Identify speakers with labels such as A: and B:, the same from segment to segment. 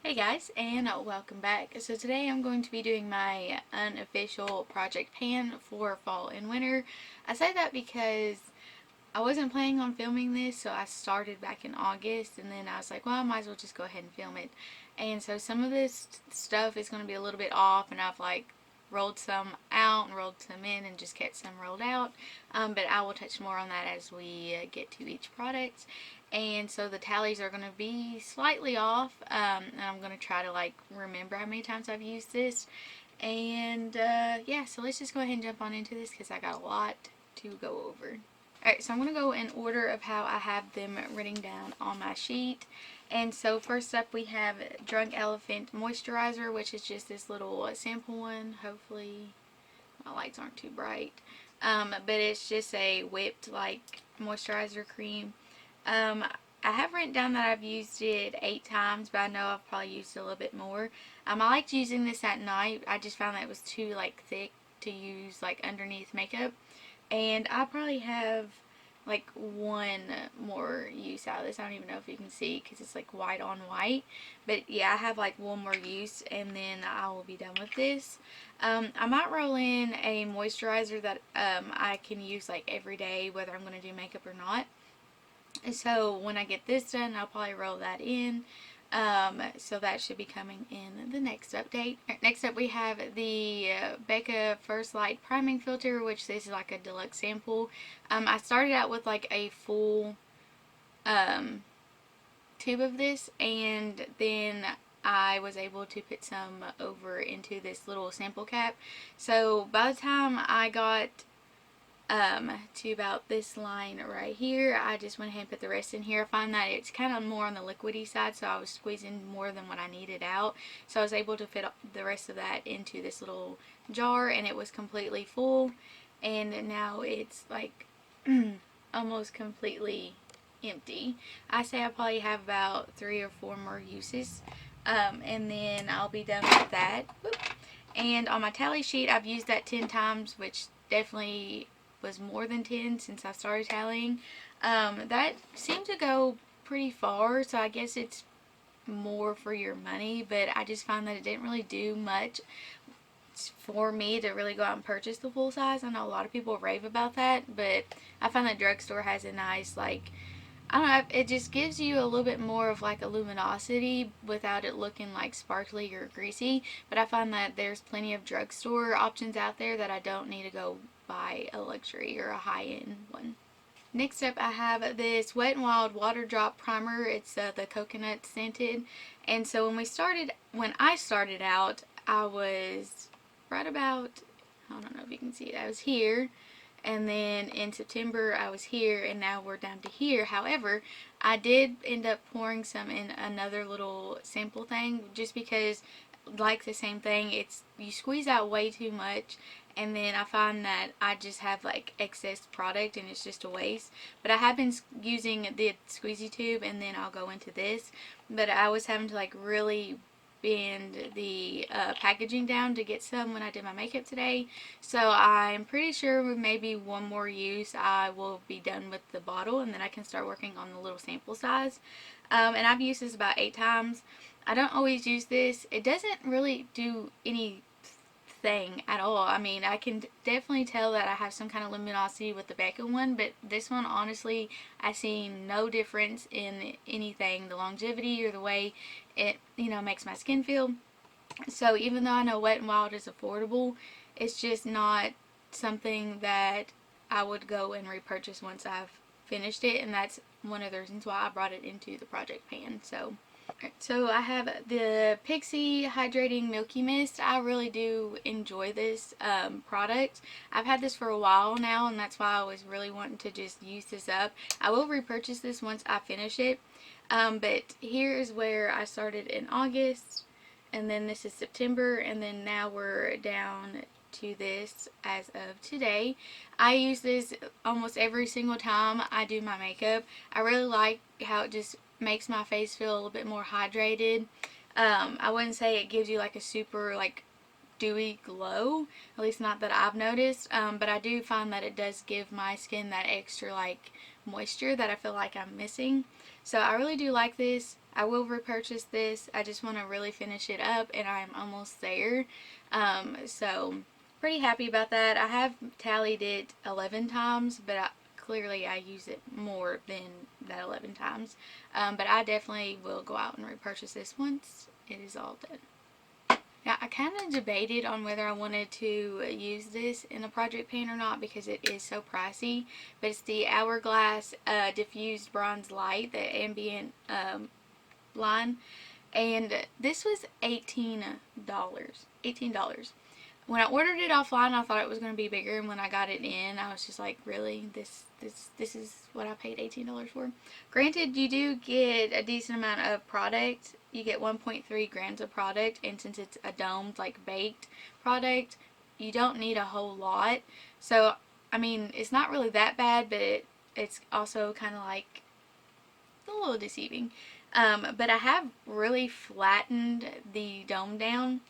A: Hey guys, and welcome back. So today I'm going to be doing my unofficial project pan for fall and winter. I say that because I wasn't planning on filming this, so I started back in August, and then I was like, well, I might as well just go ahead and film it. And so some of this stuff is going to be a little bit off, and I've like rolled some out and rolled some in and just kept some rolled out. But I will touch more on that as we get to each product. And so the tallies are going to be slightly off, and I'm going to try to like remember how many times I've used this. And yeah, so let's just go ahead and jump on into this because I got a lot to go over. Alright, so I'm going to go in order of how I have them written down on my sheet. And so first up we have Drunk Elephant Moisturizer, which is just this little sample one. Hopefully my lights aren't too bright. But it's just a whipped like moisturizer cream. I have written down that I've used it 8 times, but I know I've probably used it a little bit more. I liked using this at night. I just found that it was too like thick to use like underneath makeup. And I probably have like one more use out of this. I don't even know if you can see because it's like white on white. But yeah, I have like one more use and then I will be done with this. I might roll in a moisturizer that I can use like every day, whether I'm going to do makeup or not. So when I get this done, I'll probably roll that in. So that should be coming in the next update. Next up we have the Becca First Light Priming Filter, which this is like a deluxe sample. I started out with like a full tube of this, and then I was able to put some over into this little sample cap. So by the time I got to about this line right here, I just went ahead and put the rest in here. I find that it's kind of more on the liquidy side, so I was squeezing more than what I needed out. So I was able to fit the rest of that into this little jar, and it was completely full. And now it's like almost completely empty. I say I probably have about 3 or 4 more uses, and then I'll be done with that. Whoop. And on my tally sheet, I've used that 10 times, which definitely was more than 10 since I started tallying. That seemed to go pretty far, so I guess it's more for your money, but I just found that it didn't really do much for me to really go out and purchase the full size. I know a lot of people rave about that, but I find that drugstore has a nice, like, I don't know, it just gives you a little bit more of like a luminosity without it looking like sparkly or greasy. But I find that there's plenty of drugstore options out there that I don't need to go buy a luxury or a high-end one. Next up I have this Wet n Wild Water Drop Primer. It's the coconut scented. And so when I started out, I was right about, I don't know if you can see it, I was here, and then in September I was here, and now we're down to here. However, I did end up pouring some in another little sample thing just because, like the same thing, it's you squeeze out way too much, and then I find that I just have like excess product and it's just a waste. But I have been using the squeezy tube, and then I'll go into this, but I was having to like really bend the packaging down to get some when I did my makeup today. So I'm pretty sure with maybe one more use I will be done with the bottle, and then I can start working on the little sample size. And I've used this about 8 times. I don't always use this. It doesn't really do anything at all. I mean, I can definitely tell that I have some kind of luminosity with the Becca one, but this one, honestly, I see no difference in anything, the longevity or the way it, makes my skin feel. So even though I know Wet n Wild is affordable, it's just not something that I would go and repurchase once I've finished it, and that's one of the reasons why I brought it into the project pan. So I have the Pixie Hydrating Milky Mist. I really do enjoy this product. I've had this for a while now, and that's why I was really wanting to just use this up. I will repurchase this once I finish it. But here is where I started in August, and then this is September, and then now we're down to this as of today. I use this almost every single time I do my makeup. I really like how it just makes my face feel a little bit more hydrated. I wouldn't say it gives you like a super like dewy glow, at least not that I've noticed, but I do find that it does give my skin that extra like moisture that I feel like I'm missing. So I really do like this. I will repurchase this. I just want to really finish it up, and I'm almost there. So pretty happy about that. I have tallied it 11 times, but clearly I use it more than that 11 times. But I definitely will go out and repurchase this once it is all done. Now, I kind of debated on whether I wanted to use this in a project pan or not because it is so pricey. But it's the Hourglass Diffused Bronze Light, the ambient line. And this was $18. $18. When I ordered it offline, I thought it was going to be bigger, and when I got it in, I was just like, really? This is what I paid $18 for? Granted, you do get a decent amount of product. You get 1.3 grams of product, and since it's a domed, like, baked product, you don't need a whole lot. So, I mean, it's not really that bad, but it's also kind of like a little deceiving. But I have really flattened the dome down.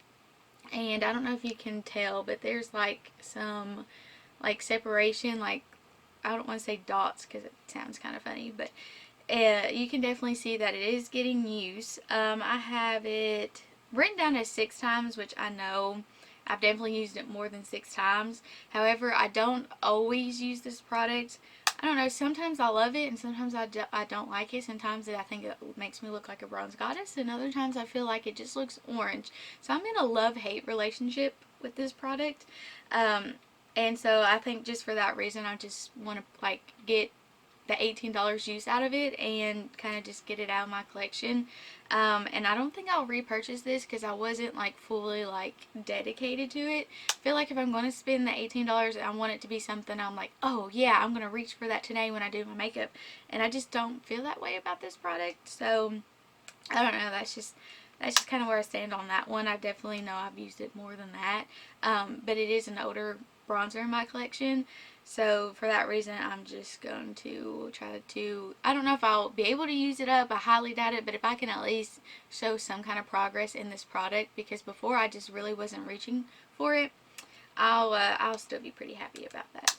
A: And I don't know if you can tell, but there's like some like separation, like I don't want to say dots because it sounds kind of funny, but you can definitely see that it is getting use. I have it written down as 6 times, which I know I've definitely used it more than 6 times. However, I don't always use this product. I don't know, sometimes I love it and sometimes I don't like it. Sometimes I think it makes me look like a bronze goddess, and other times I feel like it just looks orange. So I'm in a love-hate relationship with this product. And so I think just for that reason I just want to like get the $18 use out of it and kind of just get it out of my collection. And I don't think I'll repurchase this because I wasn't like fully like dedicated to it. I feel like if I'm going to spend the $18, I want it to be something I'm like, oh yeah, I'm going to reach for that today when I do my makeup. And I just don't feel that way about this product. So I don't know, that's just kind of where I stand on that one. I definitely know I've used it more than that. But it is an older bronzer in my collection. So for that reason, I'm just going to try to, I don't know if I'll be able to use it up. I highly doubt it, but if I can at least show some kind of progress in this product, because before I just really wasn't reaching for it, I'll still be pretty happy about that.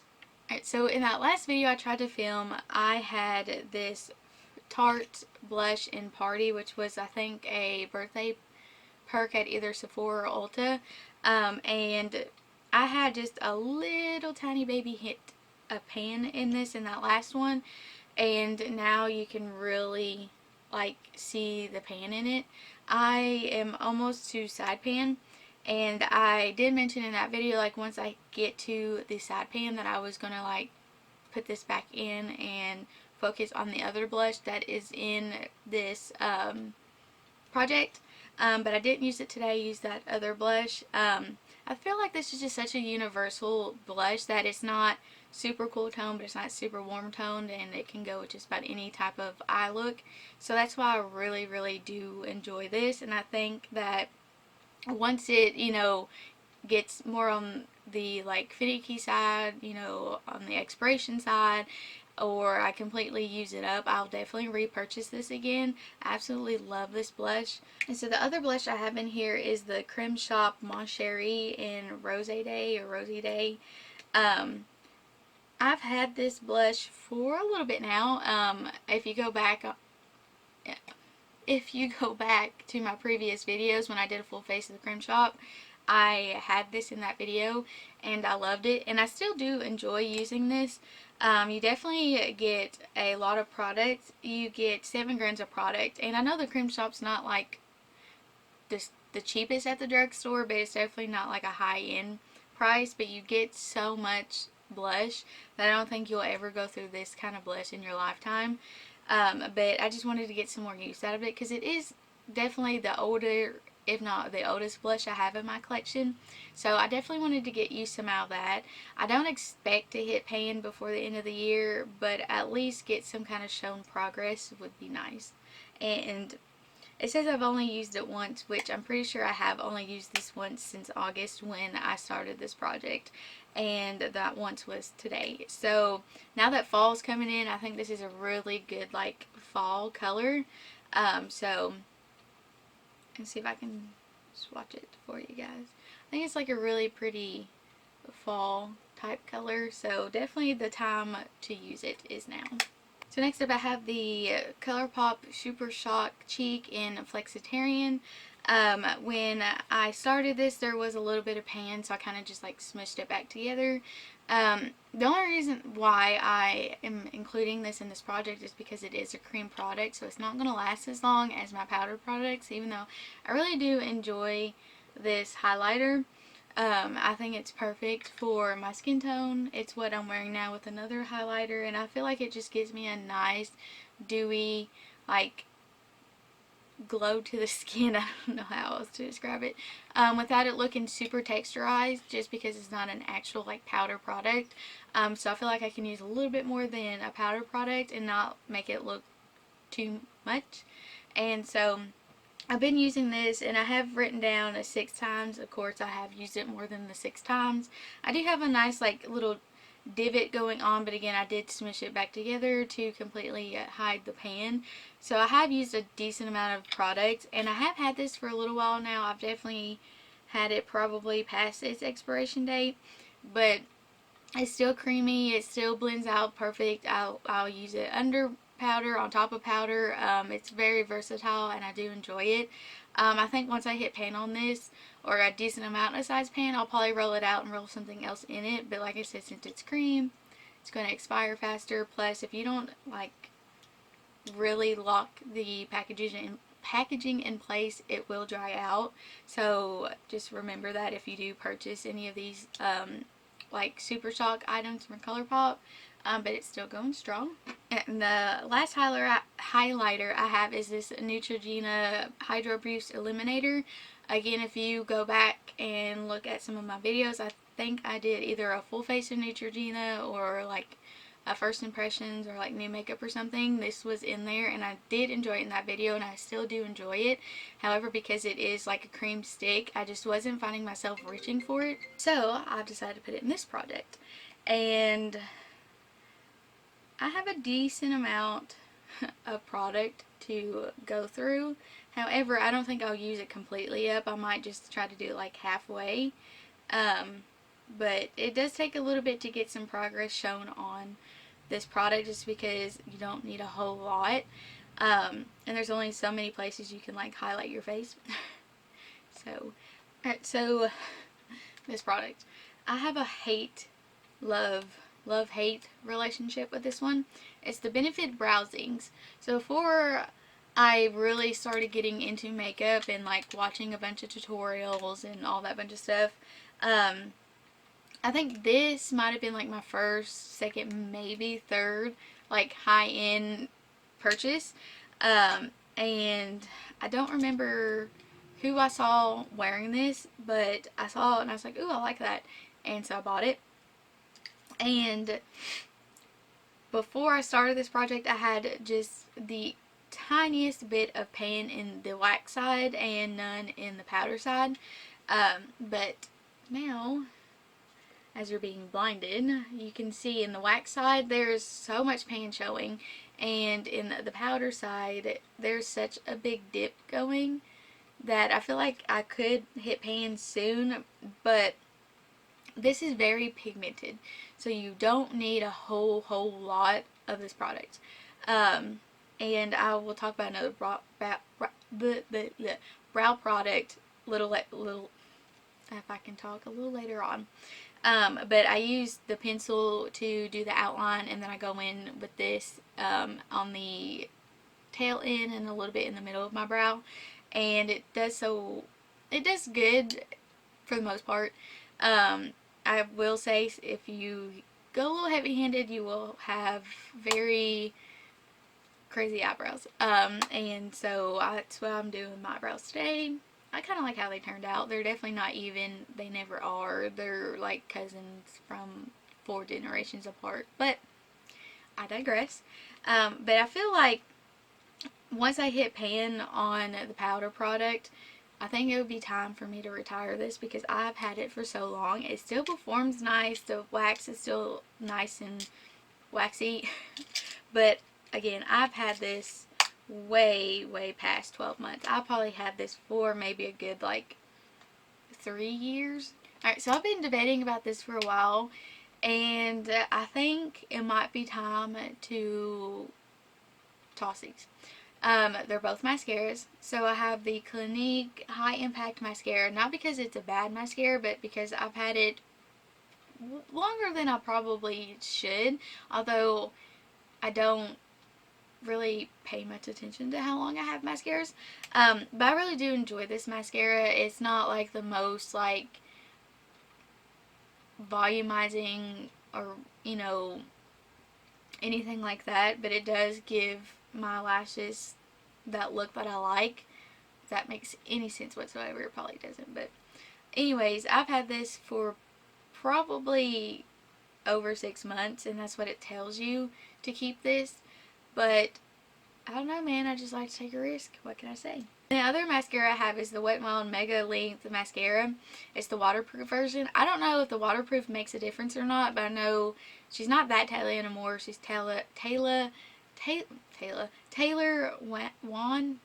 A: Alright, so in that last video I tried to film, I had this Tarte blush in Party, which was I think a birthday perk at either Sephora or Ulta, and I had just a little tiny baby hit of pan in this in that last one, and now you can really like see the pan in it. I am almost to side pan, and I did mention in that video like once I get to the side pan that I was gonna like put this back in and focus on the other blush that is in this project, but I didn't use it today. I used that other blush. I feel like this is just such a universal blush that it's not super cool tone, but it's not super warm toned, and it can go with just about any type of eye look. So that's why I really, really do enjoy this, and I think that once it, you know, gets more on the like finicky side, you know, on the expiration side, or I completely use it up, I'll definitely repurchase this again. I absolutely love this blush. And so the other blush I have in here is the Creme Shop Mon Cherie in Rose Day or Rosy Day. I've had this blush for a little bit now. If you go back to my previous videos when I did a full face of the Creme Shop, I had this in that video and I loved it, and I still do enjoy using this. You definitely get a lot of product. You get 7 grams of product, and I know the Creme Shop's not like the cheapest at the drugstore, but it's definitely not like a high-end price, but you get so much blush that I don't think you'll ever go through this kind of blush in your lifetime. But I just wanted to get some more use out of it because it is definitely the older, if not the oldest blush I have in my collection. So I definitely wanted to get you some out of that. I don't expect to hit pan before the end of the year, but at least get some kind of shown progress would be nice. And it says I've only used it once, which I'm pretty sure I have only used this once since August when I started this project, and that once was today. So now that fall's coming in, I think this is a really good like fall color. So let's see if I can swatch it for you guys. I think it's like a really pretty fall type color, so definitely the time to use it is now. So next up I have the ColourPop Super Shock Cheek in Flexitarian. When I started this, there was a little bit of pan, so I kind of just like smushed it back together. The only reason why I am including this in this project is because it is a cream product, so it's not going to last as long as my powder products, even though I really do enjoy this highlighter. I think it's perfect for my skin tone. It's what I'm wearing now with another highlighter, and I feel like it just gives me a nice, dewy, like, glow to the skin. I don't know how else to describe it. Without it looking super texturized, just because it's not an actual, like, powder product. So I feel like I can use a little bit more than a powder product and not make it look too much. And so I've been using this, and I have written down 6 times. Of course, I have used it more than the 6 times. I do have a nice, like, little divot going on, but again, I did smush it back together to completely hide the pan. So I have used a decent amount of product, and I have had this for a little while now. I've definitely had it probably past its expiration date, but it's still creamy. It still blends out perfect. I'll use it under powder, on top of powder. It's very versatile, and I do enjoy it. I think once I hit pan on this, or a decent amount of size pan, I'll probably roll it out and roll something else in it. But like I said, since it's cream, it's going to expire faster. Plus, if you don't like really lock the packaging in place, it will dry out. So just remember that if you do purchase any of these like Super Shock items from ColourPop. But it's still going strong. And the last highlighter I have is this Neutrogena Hydro Boost Eliminator. Again, if you go back and look at some of my videos, I think I did either a full face of Neutrogena or like a first impressions or like new makeup or something. This was in there, and I did enjoy it in that video, and I still do enjoy it. However, because it is like a cream stick, I just wasn't finding myself reaching for it. So I've decided to put it in this project. And I have a decent amount of product to go through. However, I don't think I'll use it completely up. I might just try to do it like halfway. But it does take a little bit to get some progress shown on this product, just because you don't need a whole lot. And there's only so many places you can like highlight your face. So this product, I have a love-hate relationship with this one. It's the Benefit Browsings. So before I really started getting into makeup and like watching a bunch of tutorials and all that bunch of stuff, I think this might have been like my first, second, maybe third like high-end purchase. And I don't remember who I saw wearing this, but I saw it and I was like, ooh, I like that. And so I bought it. And before I started this project, I had just the tiniest bit of pan in the wax side and none in the powder side. But now, as you're being blinded, you can see in the wax side there's so much pan showing, and in the powder side there's such a big dip going that I feel like I could hit pan soon. But this is very pigmented, so you don't need a whole lot of this product. And I will talk about another brow product little if I can talk, a little later on. But I use the pencil to do the outline, and then I go in with this on the tail end and a little bit in the middle of my brow, and it does good for the most part. I will say, if you go a little heavy-handed, you will have very crazy eyebrows. And so that's what I'm doing with my eyebrows today. I kind of like how they turned out. They're definitely not even. They never are. They're like cousins from 4 generations apart. But I digress. But I feel like once I hit pan on the powder product, I think it would be time for me to retire this, because I've had it for so long. It still performs nice. The wax is still nice and waxy. But again, I've had this way past 12 months. I probably had this for maybe a good like 3 years. Alright, so I've been debating about this for a while, and I think it might be time to toss these. They're both mascaras. So I have the Clinique High Impact Mascara, not because it's a bad mascara, but because I've had it longer than I probably should, although I don't really pay much attention to how long I have mascaras. But I really do enjoy this mascara. It's not like the most like volumizing or, you know, anything like that, but it does give my lashes that look that I like. If that makes any sense whatsoever, it probably doesn't, but anyways, I've had this for probably over 6 months, and that's what it tells you to keep this, but I don't know, man, I just like to take a risk. What can I say? The other mascara I have is the Wet n Wild Mega Length Mascara. It's the waterproof version. I don't know if the waterproof makes a difference or not, but I know she's not that Taylor anymore. She's Taylor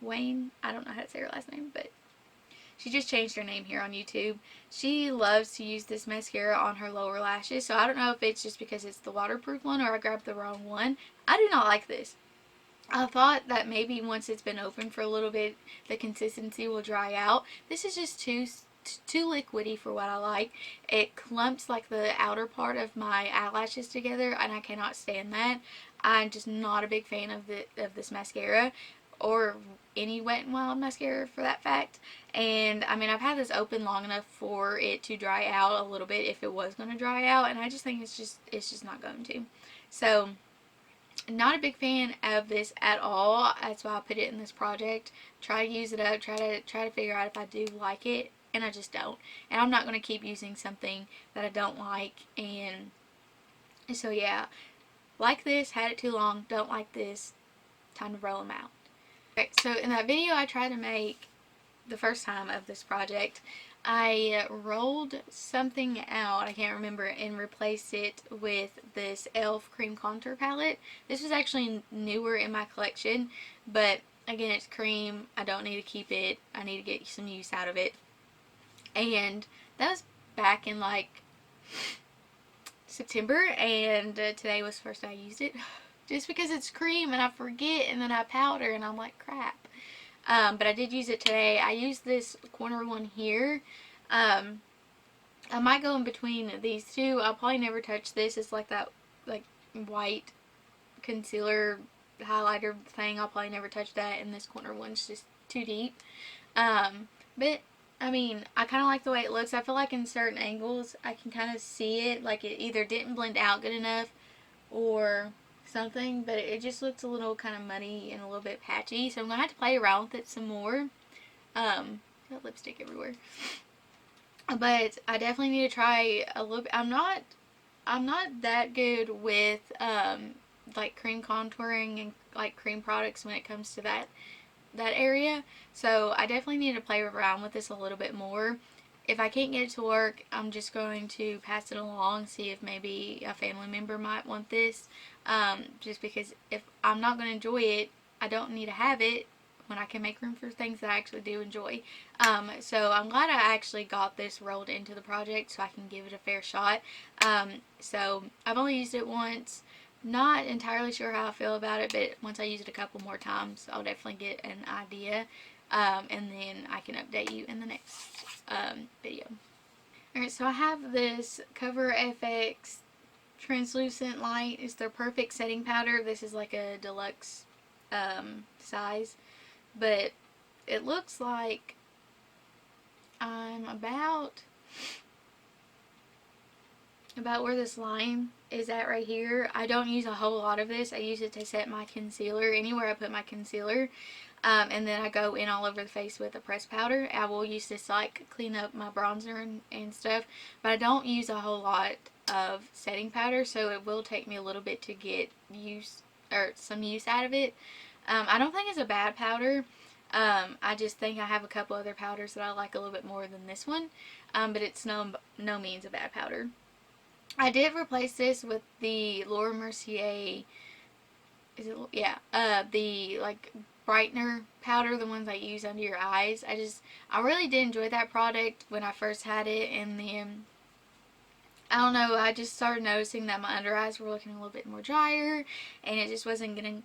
A: Wayne. I don't know how to say her last name, but she just changed her name here on YouTube. She loves to use this mascara on her lower lashes, so I don't know if it's just because it's the waterproof one or I grabbed the wrong one. I do not like this. I thought that maybe once it's been open for a little bit, the consistency will dry out. This is just too liquidy for what I like. It clumps like the outer part of my eyelashes together, and I cannot stand that. I'm just not a big fan of this mascara, or any Wet n Wild mascara for that fact. And I mean, I've had this open long enough for it to dry out a little bit if it was going to dry out, and I just think it's just not going to. So not a big fan of this at all. That's why I put it in this project. Try to use it up, try to figure out if I do like it, and I just don't. And I'm not going to keep using something that I don't like. And so yeah, like this, had it too long, don't like this, time to roll them out. Okay, so in that video I tried to make the first time of this project, I rolled something out, I can't remember, and replaced it with this e.l.f. cream contour palette. This was actually newer in my collection, but again, it's cream. I don't need to keep it. I need to get some use out of it. And that was back in like September, and today was the first day I used it. Just because it's cream and I forget, and then I powder and I'm like, crap. But I did use it today. I used this corner one here. I might go in between these two. I'll probably never touch this. It's like that like white concealer highlighter thing. I'll probably never touch that, and this corner one's just too deep. But I mean, I kind of like the way it looks. I feel like in certain angles I can kind of see it, like it either didn't blend out good enough or something, but it just looks a little kind of muddy and a little bit patchy, so I'm gonna have to play around with it some more. Got lipstick everywhere, but I definitely need to try a little bit. I'm not that good with like cream contouring and like cream products when it comes to that area, so I definitely need to play around with this a little bit more. If I can't get it to work, I'm just going to pass it along, see if maybe a family member might want this. Just because if I'm not going to enjoy it, I don't need to have it when I can make room for things that I actually do enjoy. So I'm glad I actually got this rolled into the project so I can give it a fair shot. So I've only used it once. Not entirely sure how I feel about it, but once I use it a couple more times, I'll definitely get an idea. And then I can update you in the next video. Alright, so I have this Cover FX translucent light. It's their perfect setting powder. This is like a deluxe size, but it looks like I'm about where this line is at right here. I don't use a whole lot of this. I use it to set my concealer anywhere I put my concealer. And then I go in all over the face with a pressed powder. I will use this like clean up my bronzer and stuff, but I don't use a whole lot of setting powder, so it will take me a little bit to get some use out of it. I don't think it's a bad powder. I just think I have a couple other powders that I like a little bit more than this one, but it's no means a bad powder. I did replace this with the Laura Mercier, the like brightener powder, the ones I use under your eyes. I really did enjoy that product when I first had it, and then I don't know, I just started noticing that my under eyes were looking a little bit more drier, and it just wasn't getting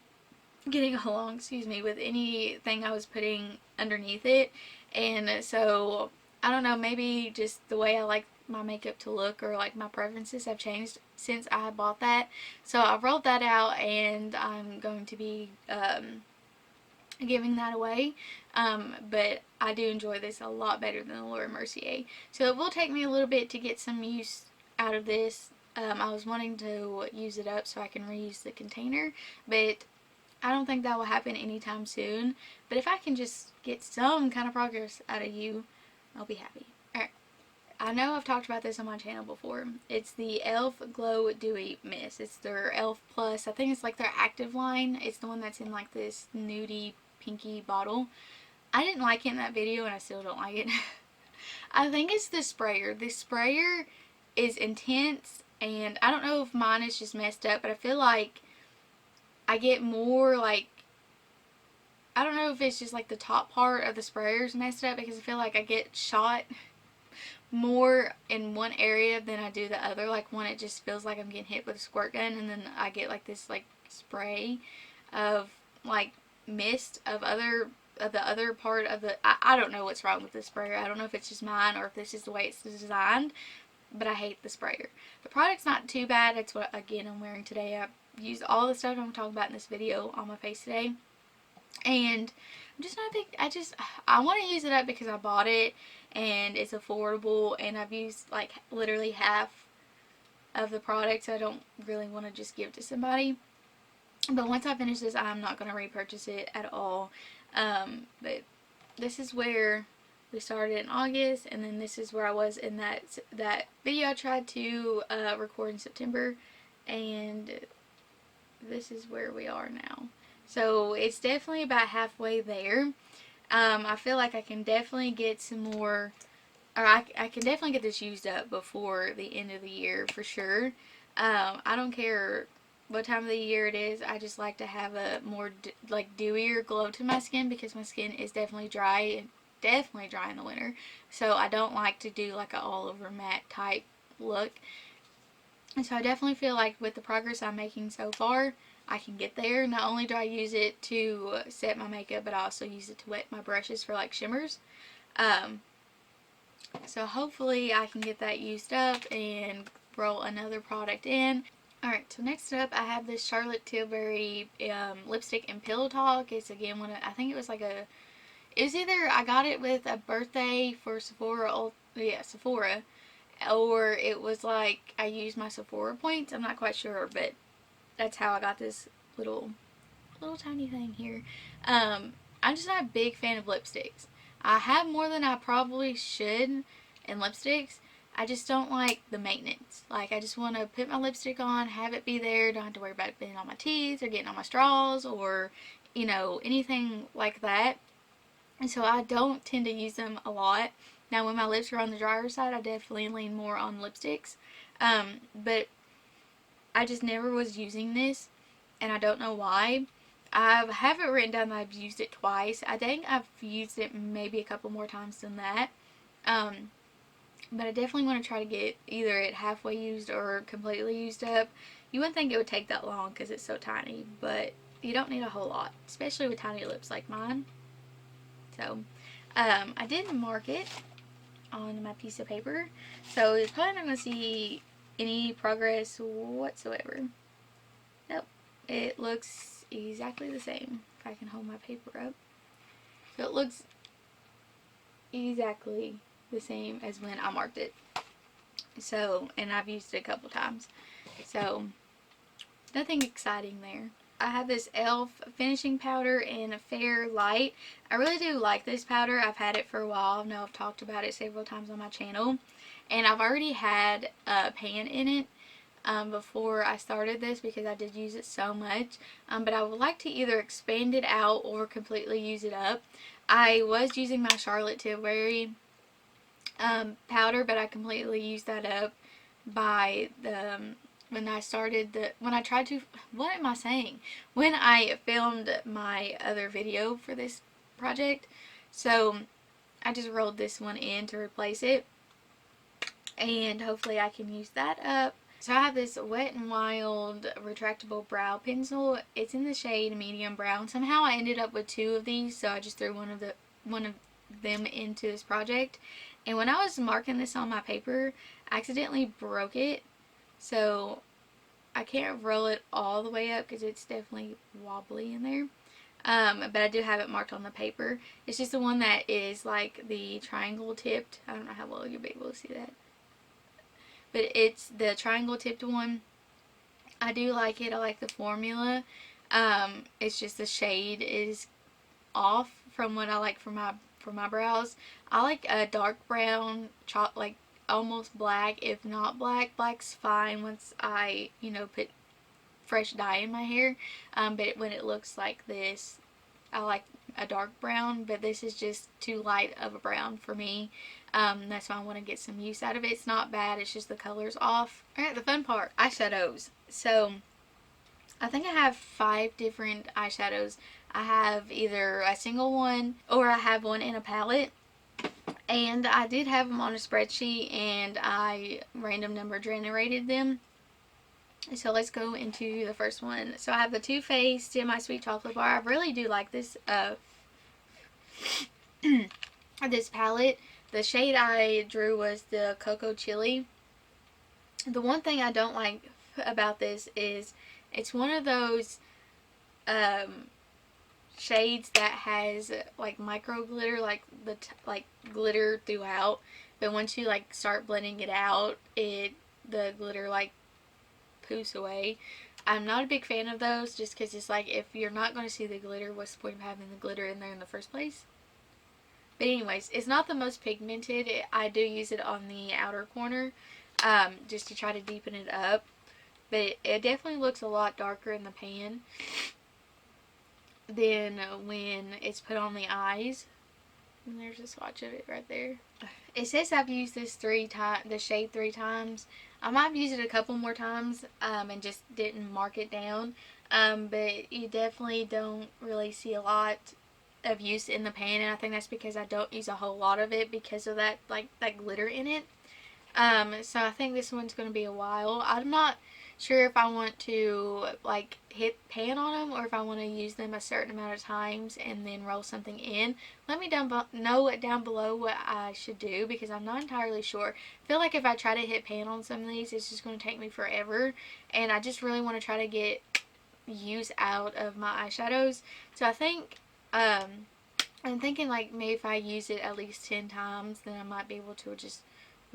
A: getting along, excuse me, with anything I was putting underneath it. And so, I don't know, maybe just the way I like my makeup to look, or like my preferences have changed since I bought that. So I rolled that out, and I'm going to be giving that away. But I do enjoy this a lot better than the Laura Mercier. So it will take me a little bit to get some use out of this. I was wanting to use it up so I can reuse the container, but I don't think that will happen anytime soon. But if I can just get some kind of progress out of you, I'll be happy. Alright, I know I've talked about this on my channel before. It's the e.l.f. Glow Dewy Mist. It's their e.l.f. Plus. I think it's like their active line. It's the one that's in like this nudie pinky bottle. I didn't like it in that video, and I still don't like it. I think it's the sprayer. The sprayer is intense, and I don't know if mine is just messed up, but I feel like I get more like, I don't know if it's just like the top part of the sprayer is messed up, because I feel like I get shot more in one area than I do the other. Like one, it just feels like I'm getting hit with a squirt gun, and then I get like this like spray of like mist of the other part of the, I don't know what's wrong with the sprayer. I don't know if it's just mine or if this is the way it's designed, but I hate the sprayer. The product's not too bad. It's what, again, I'm wearing today. I used all the stuff I'm talking about in this video on my face today, and I'm just not a big, I want to use it up because I bought it and it's affordable, and I've used like literally half of the product, so I don't really want to just give it to somebody. But once I finish this, I'm not going to repurchase it at all. But this is where we started in August, and then this is where I was in that video I tried to record in September, and this is where we are now. So it's definitely about halfway there. I feel like I can definitely get some more, or I can definitely get this used up before the end of the year for sure. I don't care what time of the year it is. I just like to have a more like dewier glow to my skin, because my skin is definitely dry in the winter. So I don't like to do like a all over matte type look. And so I definitely feel like with the progress I'm making so far, I can get there. Not only do I use it to set my makeup, but I also use it to wet my brushes for like shimmers. So hopefully I can get that used up and roll another product in. Alright, so next up I have this Charlotte Tilbury lipstick in Pillow Talk. It's again one of, I think it was like a, it was either I got it with a birthday for Sephora, Sephora, or it was like I used my Sephora points. I'm not quite sure, but that's how I got this little tiny thing here. I'm just not a big fan of lipsticks. I have more than I probably should in lipsticks. I just don't like the maintenance. Like, I just want to put my lipstick on, have it be there, don't have to worry about it being on my teeth or getting on my straws or, you know, anything like that. And so I don't tend to use them a lot. Now, when my lips are on the drier side, I definitely lean more on lipsticks. But I just never was using this, and I don't know why. I have it written down that I've used it twice. I think I've used it maybe a couple more times than that. But I definitely want to try to get either it halfway used or completely used up. You wouldn't think it would take that long because it's so tiny, but you don't need a whole lot, especially with tiny lips like mine. So, I didn't mark it on my piece of paper, so you're probably not going to see any progress whatsoever. Nope, it looks exactly the same. If I can hold my paper up. So it looks exactly the same as when I marked it. So, and I've used it a couple times. So, nothing exciting there. I have this e.l.f. finishing powder in Fair Light. I really do like this powder. I've had it for a while. I know I've talked about it several times on my channel. And I've already had a pan in it before I started this because I did use it so much. But I would like to either expand it out or completely use it up. I was using my Charlotte Tilbury powder, but I completely used that up by the when I filmed my other video for this project. So I just rolled this one in to replace it, and hopefully I can use that up So I have this Wet n Wild retractable brow pencil. It's in the shade medium brown. Somehow I ended up with two of these, so I just threw one of them into this project. And when I was marking this on my paper, I accidentally broke it. So I can't roll it all the way up because it's definitely wobbly in there. But I do have it marked on the paper. It's just the one that is like the triangle tipped. I don't know how well you'll be able to see that. But it's the triangle tipped one. I do like it. I like the formula. It's just the shade is off from what I like for my brows. I like a dark brown, like almost black, if not black. Black's fine once I, put fresh dye in my hair. But when it looks like this, I like a dark brown, but this is just too light of a brown for me. That's why I want to get some use out of it. It's not bad, it's just the color's off. Alright, the fun part, eyeshadows. So, I think I have 5 different eyeshadows. I have either a single one, or I have one in a palette. And I did have them on a spreadsheet, and I random number generated them. So let's go into the first one. So I have the Too Faced Semi-Sweet Chocolate Bar. I really do like this this palette. The shade I drew was the Cocoa Chili. The one thing I don't like about this is it's one of those shades that has like micro glitter, like like glitter throughout. But once you like start blending it out, the glitter like poofs away. I'm not a big fan of those just because it's like if you're not going to see the glitter, what's the point of having the glitter in there in the first place? But anyways, it's not the most pigmented. I do use it on the outer corner just to try to deepen it up. But it definitely looks a lot darker in the pan than when it's put on the eyes. And there's a swatch of it right there. It says I've used this the shade 3 times. I might have used it a couple more times and just didn't mark it down. But you definitely don't really see a lot of use in the pan, and I think that's because I don't use a whole lot of it because of that that glitter in it. So I think this one's going to be a while. I'm not sure if I want to like hit pan on them or if I want to use them a certain amount of times and then roll something in. Let me know down below what I should do because I'm not entirely sure. I feel like if I try to hit pan on some of these, it's just going to take me forever, and I just really want to try to get use out of my eyeshadows. So I think I'm thinking like maybe if I use it at least 10 times, then I might be able to just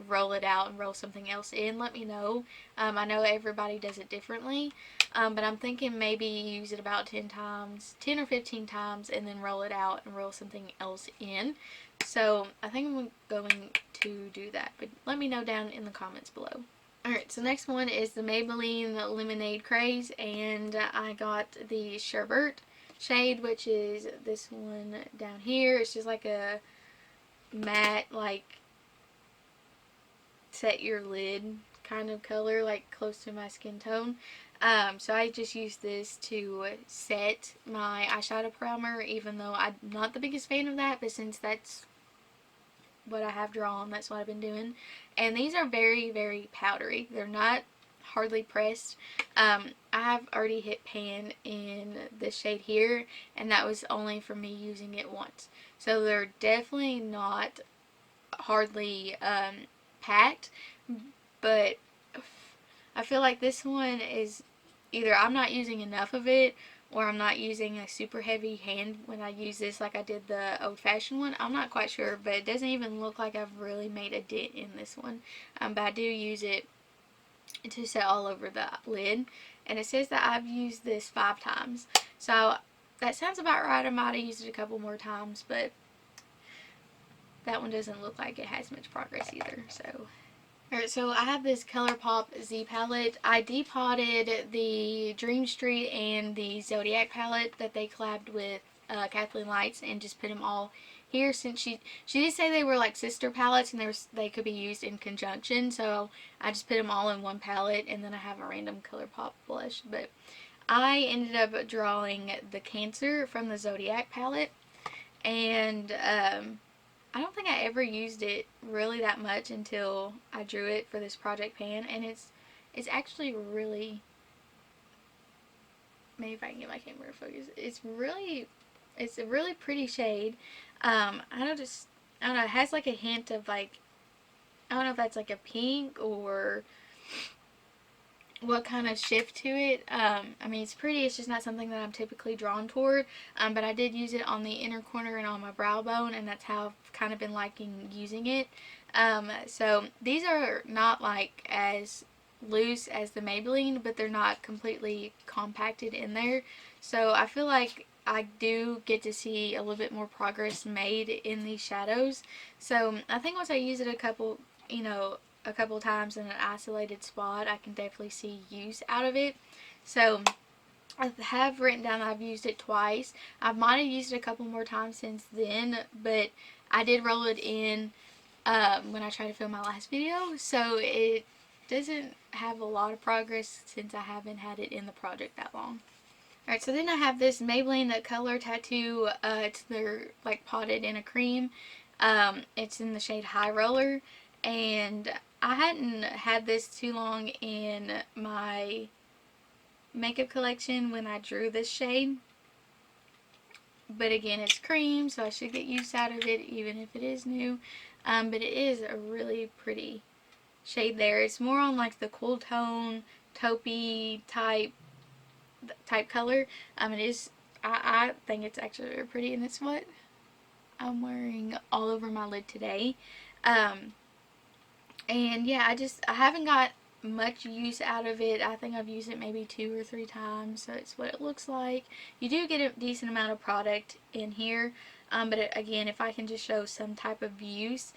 A: roll it out and roll something else in. Let me know. I know everybody does it differently, but I'm thinking maybe use it about 10 times, 10 or 15 times, and then roll it out and roll something else in. So I think I'm going to do that, but let me know down in the comments below. Alright, so next one is the Maybelline Lemonade Craze, and I got the Sherbet shade, which is this one down here. It's just like a matte, like set your lid kind of color, like close to my skin tone. So I just use this to set my eyeshadow primer, even though I'm not the biggest fan of that, but since that's what I have drawn, that's what I've been doing. And these are very, very powdery. They're not hardly pressed. I have already hit pan in this shade here, and that was only for me using it once. So they're definitely not hardly packed, but I feel like this one is either I'm not using enough of it or I'm not using a super heavy hand when I use this like I did the old-fashioned one. I'm not quite sure, but it doesn't even look like I've really made a dent in this one. But I do use it to set all over the lid, and it says that I've used this 5 times. So that sounds about right. I might have used it a couple more times, but that one doesn't look like it has much progress either. Alright, so I have this ColourPop Z palette. I depotted the Dream Street and the Zodiac palette that they collabed with Kathleen Lights and just put them all here, since she did say they were like sister palettes and they could be used in conjunction. So I just put them all in one palette, and then I have a random ColourPop blush. But I ended up drawing the Cancer from the Zodiac palette, and I don't think I ever used it really that much until I drew it for this project pan, and it's It's actually really, maybe if I can get my camera to focus, it's a really pretty shade. I don't know, it has like a hint of like, I don't know if that's like a pink or what kind of shift to it. I mean, it's pretty, it's just not something that I'm typically drawn toward, but I did use it on the inner corner and on my brow bone, and that's how I've kind of been liking using it. So these are not like as loose as the Maybelline, but they're not completely compacted in there, so I feel like I do get to see a little bit more progress made in these shadows. So I think once I use it a couple times in an isolated spot, I can definitely see use out of it. So I have written down that I've used it twice. I might have used it a couple more times since then, but I did roll it in when I tried to film my last video, so it doesn't have a lot of progress since I haven't had it in the project that long. Alright, so then I have this Maybelline Color Tattoo. They're like potted in a cream. It's in the shade High Roller, and I hadn't had this too long in my makeup collection when I drew this shade. But again, it's cream, so I should get use out of it even if it is new. But it is a really pretty shade there. It's more on like the cool tone, taupey type color. It is, I think it's actually very pretty, and it's what I'm wearing all over my lid today. And yeah, I haven't got much use out of it. I think I've used it maybe 2 or 3 times, so it's what it looks like. You do get a decent amount of product in here, but again, if I can just show some type of use,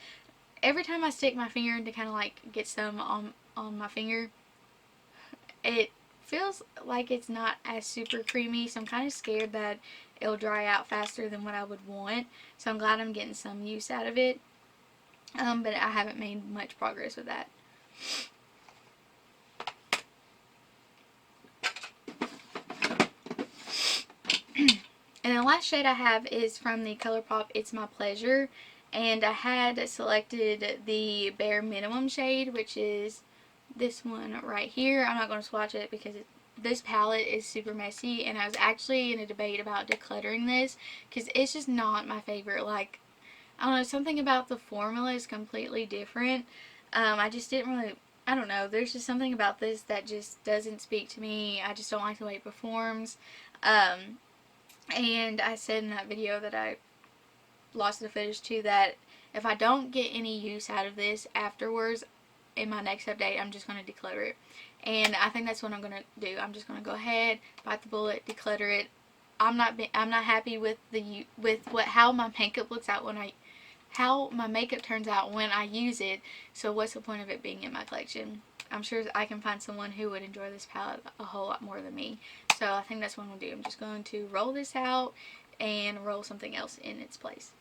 A: every time I stick my finger in to kind of like get some on my finger, it feels like it's not as super creamy, so I'm kind of scared that it'll dry out faster than what I would want. So I'm glad I'm getting some use out of it, but I haven't made much progress with that. And the last shade I have is from the ColourPop It's My Pleasure, and I had selected the bare minimum shade, which is this one right here. I'm not going to swatch it because this palette is super messy, and I was actually in a debate about decluttering this because it's just not my favorite. Like, I don't know, something about the formula is completely different. I just didn't really, I don't know, there's just something about this that just doesn't speak to me. I just don't like the way it performs. And I said in that video that I lost the footage to, that if I don't get any use out of this afterwards in my next update, I'm just going to declutter it. And I think that's what I'm going to do. I'm just going to go ahead, bite the bullet, declutter it. I'm not happy with how my makeup looks out how my makeup turns out when I use it. So what's the point of it being in my collection? I'm sure I can find someone who would enjoy this palette a whole lot more than me. So I think that's what I'm going to do. I'm just going to roll this out and roll something else in its place.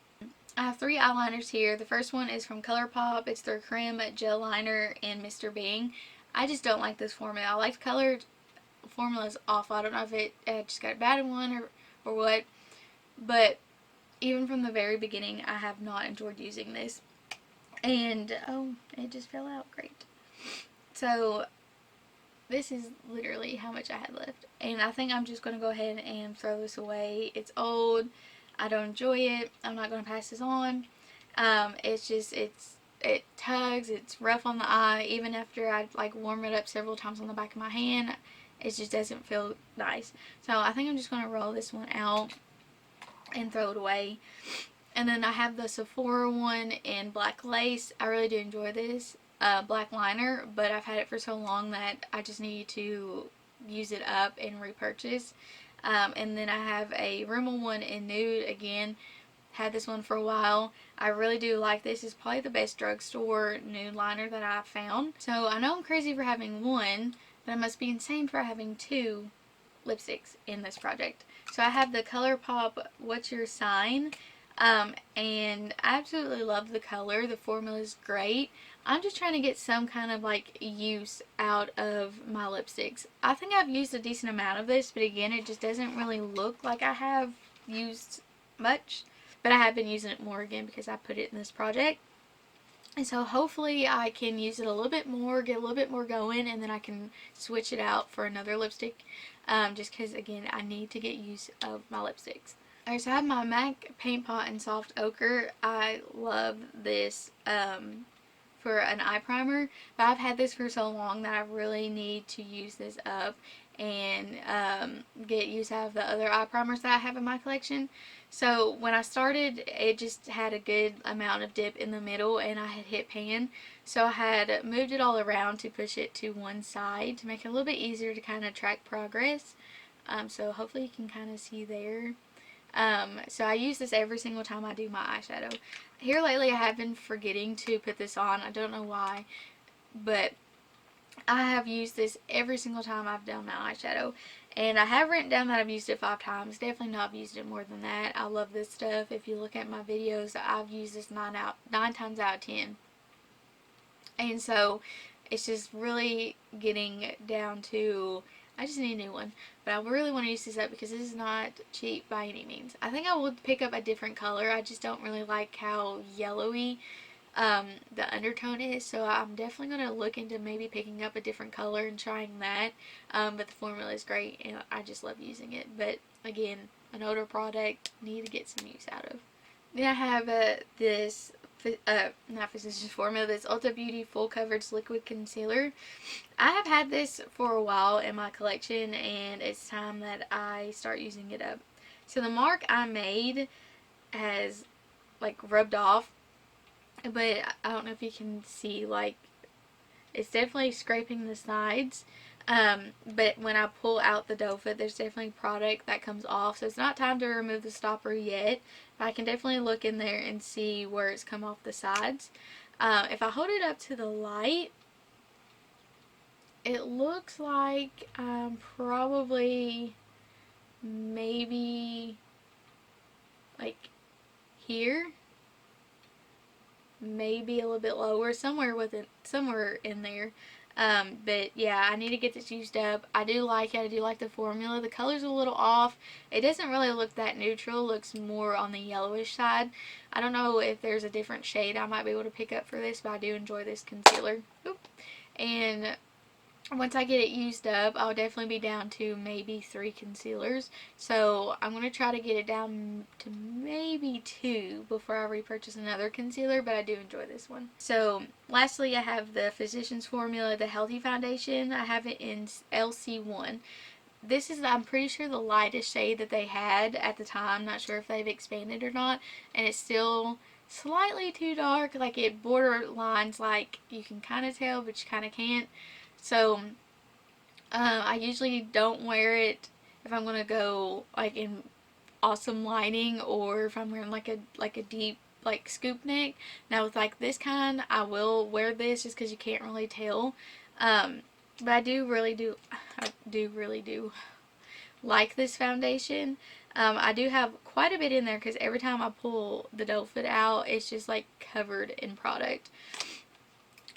A: I have 3 eyeliners here. The first one is from ColourPop. It's their Creme Gel Liner in Mr. Bing. I just don't like this formula. I like the color. The formula is awful. I don't know if it just got a bad one or what. But even from the very beginning, I have not enjoyed using this. And, oh, it just fell out. Great. So this is literally how much I had left, and I think I'm just going to go ahead and throw this away. It's old. I don't enjoy it. I'm not going to pass this on. It tugs. It's rough on the eye. Even after I like warm it up several times on the back of my hand, it just doesn't feel nice. So I think I'm just going to roll this one out and throw it away. And then I have the Sephora one in Black Lace. I really do enjoy this black liner, but I've had it for so long that I just need to use it up and repurchase. And then I have a Rimmel one in Nude. Again, had this one for a while. I really do like this. It's probably the best drugstore nude liner that I've found. So I know I'm crazy for having one, but I must be insane for having 2 lipsticks in this project. So I have the ColourPop What's Your Sign, and I absolutely love the color. The formula is great. I'm just trying to get some kind of like use out of my lipsticks. I think I've used a decent amount of this, but again, it just doesn't really look like I have used much. But I have been using it more again because I put it in this project. And so hopefully I can use it a little bit more, get a little bit more going, and then I can switch it out for another lipstick. Just because, again, I need to get use of my lipsticks. Alright, so I have my MAC Paint Pot in Soft Ochre. I love this for an eye primer, but I've had this for so long that I really need to use this up and get use out of the other eye primers that I have in my collection. So when I started, it just had a good amount of dip in the middle, and I had hit pan, so I had moved it all around to push it to one side to make it a little bit easier to kind of track progress. So hopefully you can kind of see there. So I use this every single time I do my eyeshadow. Here lately I have been forgetting to put this on. I don't know why, but I have used this every single time I've done my eyeshadow. And I have written down that I've used it 5 times. Definitely not used it more than that. I love this stuff. If you look at my videos, I've used this 9 times out of 10. And so it's just really getting down to, I just need a new one. But I really want to use this up because this is not cheap by any means. I think I would pick up a different color. I just don't really like how yellowy the undertone is, so I'm definitely going to look into maybe picking up a different color and trying that. But the formula is great and I just love using it. But again, an older product, need to get some use out of. Then I have this not Physicians Formula, this Ulta Beauty Full Coverage Liquid Concealer. I have had this for a while in my collection, and it's time that I start using it up. So the mark I made has like rubbed off, but I don't know if you can see, like, it's definitely scraping the sides. But when I pull out the doe foot, there's definitely product that comes off, so it's not time to remove the stopper yet. I can definitely look in there and see where it's come off the sides. If I hold it up to the light, it looks like I'm probably maybe like here, maybe a little bit lower, somewhere in there. But yeah, I need to get this used up. I do like it. I do like the formula. The color's a little off. It doesn't really look that neutral. It looks more on the yellowish side. I don't know if there's a different shade I might be able to pick up for this, but I do enjoy this concealer. Oop. And once I get it used up, I'll definitely be down to maybe 3 concealers. So I'm going to try to get it down to maybe 2 before I repurchase another concealer, but I do enjoy this one. So lastly, I have the Physicians Formula, the Healthy Foundation. I have it in LC1. This is, I'm pretty sure, the lightest shade that they had at the time. Not sure if they've expanded or not. And it's still slightly too dark. Like, it borderlines, like, you can kind of tell, but you kind of can't. So, I usually don't wear it if I'm going to go, like, in awesome lighting, or if I'm wearing, like a deep, like, scoop neck. Now, with, like, this kind, I will wear this just because you can't really tell. But I do really do like this foundation. I do have quite a bit in there because every time I pull the doe foot out, it's just, like, covered in product.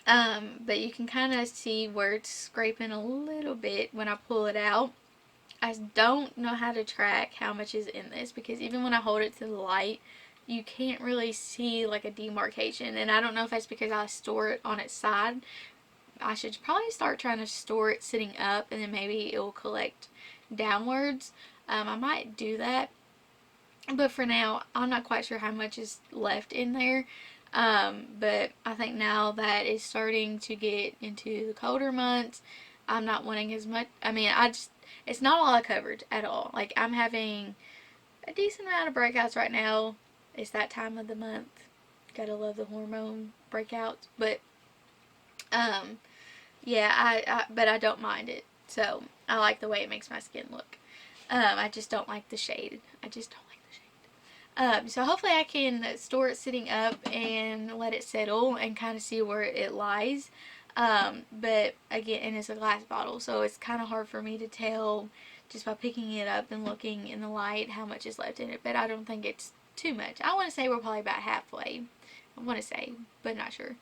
A: But you can kind of see where it's scraping a little bit when I pull it out. I don't know how to track how much is in this because even when I hold it to the light, you can't really see, like, a demarcation. And I don't know if that's because I store it on its side. I should probably start trying to store it sitting up, and then maybe it will collect downwards. I might do that. But for now, I'm not quite sure how much is left in there. But I think now that it's starting to get into the colder months, I'm not wanting as much. I mean, it's not a lot of coverage at all. Like, I'm having a decent amount of breakouts right now. It's that time of the month. Gotta love the hormone breakouts. But, yeah, but I don't mind it. So, I like the way it makes my skin look. I just don't like the shade. I just don't like the shade. So hopefully I can store it sitting up and let it settle and kind of see where it lies. But again, and it's a glass bottle, so it's kind of hard for me to tell just by picking it up and looking in the light how much is left in it. But I don't think it's too much. I want to say we're probably about halfway. I want to say, but not sure.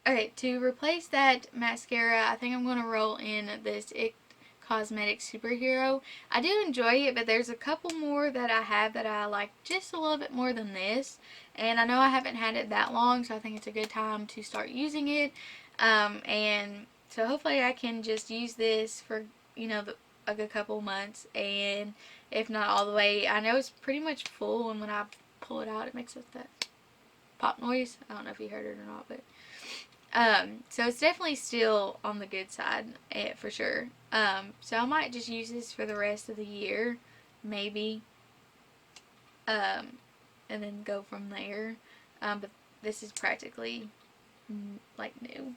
A: Okay, to replace that mascara, I think I'm going to roll in this cosmetic superhero. I do enjoy it, but there's a couple more that I have that I like just a little bit more than this. And I know I haven't had it that long, so I think it's a good time to start using it. And so hopefully I can just use this for, you know, a good couple months, and if not all the way. I know it's pretty much full, and when I pull it out, it makes that pop noise. I don't know if you heard it or not, but so it's definitely still on the good side, for sure. So I might just use this for the rest of the year, maybe, and then go from there. But this is practically like new.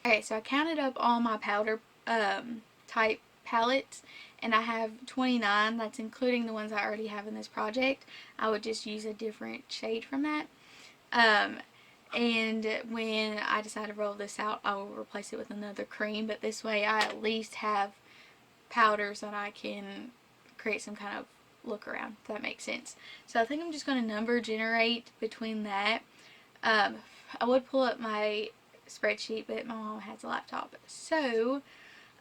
A: Okay, so I counted up all my powder type palettes, and I have 29. That's including the ones I already have in this project. I would just use a different shade from that. And when I decide to roll this out, I will replace it with another cream, but this way I at least have powders that I can create some kind of look around, if that makes sense. So I think I'm just going to number generate between that. I would pull up my spreadsheet, but my mom has a laptop, so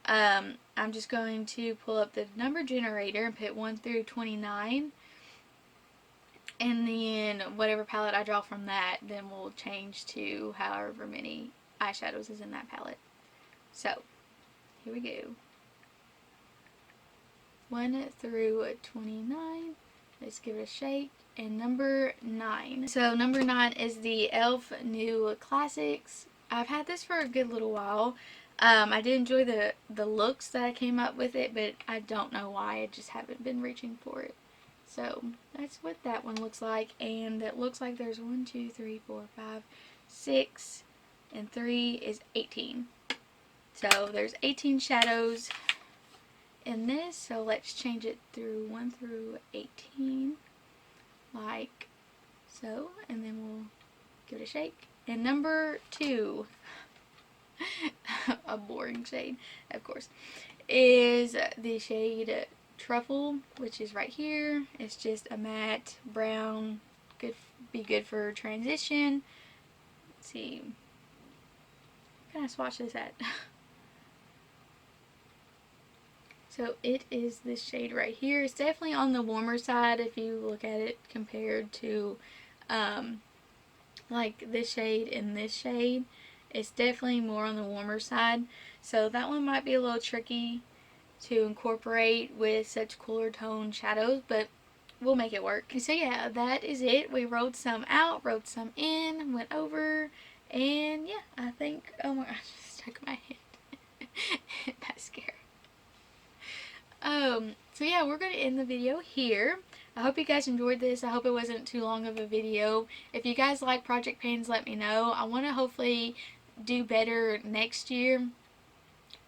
A: I'm just going to pull up the number generator and put 1 through 29, and then whatever palette I draw from that then will change to however many eyeshadows is in that palette. So here we go, 1 through 29. Let's give it a shake. And number 9. So number 9 is the e.l.f. New Classics. I've had this for a good little while. I did enjoy the looks that I came up with it, but I don't know why. I just haven't been reaching for it. So that's what that one looks like. And it looks like there's 1, 2, 3, 4, 5, 6, and 3 is 18. So there's 18 shadows in this. So let's change it through 1 through 18. Like so, and then we'll give it a shake. And number 2, a boring shade, of course, is the shade Truffle, which is right here. It's just a matte brown, be good for transition. Let's see, where can I swatch this at? So it is this shade right here. It's definitely on the warmer side if you look at it compared to like this shade and this shade. It's definitely more on the warmer side. So that one might be a little tricky to incorporate with such cooler tone shadows, but we'll make it work. So yeah, that is it. We rolled some out, rolled some in, went over, and yeah, I think, oh my gosh, I just stuck my hand. That's scary. So yeah, we're going to end the video here. I hope you guys enjoyed this. I hope it wasn't too long of a video. If you guys like project pans, let me know. I want to hopefully do better next year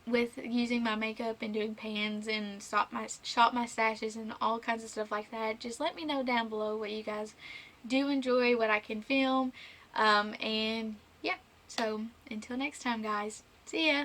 A: with using my makeup and doing pans and shop my stashes and all kinds of stuff like that. Just let me know down below what you guys do enjoy, what I can film. And yeah, so until next time, guys. See ya!